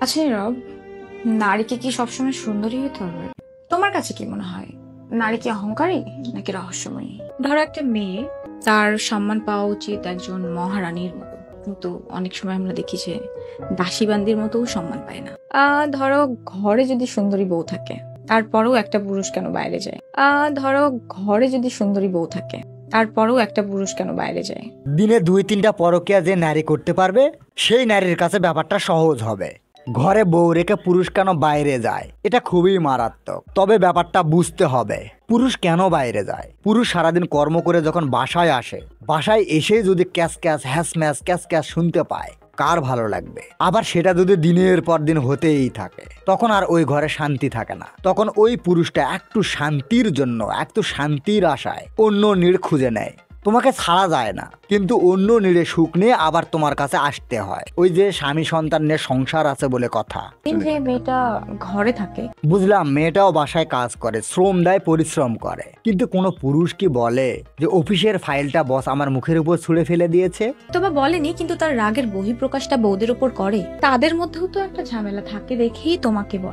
আচ্ছা নীরব, নারীকে কি সবসময় সুন্দরী হতে হবে? তোমার কাছে কি মনে হয়, নারী কি অহংকারী নাকি রহস্যময়ী? ধরো একটা মেয়ে, তার সম্মান পাওয়া উচিত একজন মহারানীর মতো, কিন্তু অনেক সময় আমরা দেখি যে দাসীবান্দির মতোও সম্মান পায় না। ধরো ঘরে যদি সুন্দরী বউ থাকে, তারপরেও একটা পুরুষ কেন বাইরে যায়? ধরো ঘরে যদি সুন্দরী বউ থাকে, তারপরেও একটা পুরুষ কেন বাইরে যায়? দিনে 2-3টা পরকীয়া যে নারী করতে পারবে সেই নারীর কাছে ব্যাপারটা সহজ হবে। ঘরে বউ রেখে পুরুষ কেন বাইরে যায় এটা খুবই মারাত্মক। তবে ব্যাপারটা বুঝতে হবে পুরুষ কেন বাইরে যায়। পুরুষ সারাদিন কর্ম করে যখন বাসায় আসে, বাসায় এসে যদি cash cash হ্যাস mass cash cash শুনতে পায়, কার ভালো লাগবে? আবার সেটা যদি দিনের পর দিন হতেই থাকে, তখন আর ওই ঘরে শান্তি থাকে না। তখন ওই পুরুষটা একটু শান্তির জন্য, একটু শান্তির আশায় অন্য নীড় খুঁজে নেয়। তোমাকে ছাড়া যায় না, কিন্তু অন্য নীড়ে সুখ নিয়ে আবার তোমার কাছে আসতে হয়। ওই যে স্বামী সন্তান নিয়ে সংসার আছে বলে কথা। যে মেয়েটা ঘরে থাকে, বুঝলাম, মেয়েটাও বাসায় কাজ করে, শ্রম দেয়, পরিশ্রম করে, কিন্তু কোনো পুরুষ কি বলে যে অফিসের ফাইলটা বস আমার মুখের উপর ছুঁড়ে ফেলে দিয়েছে? অথবা বলেনি, কিন্তু তার রাগের বহিঃপ্রকাশটা বউদের উপর করে। তাদের মধ্যেও তো একটা ঝামেলা থাকে দেখেই তোমাকে বলে।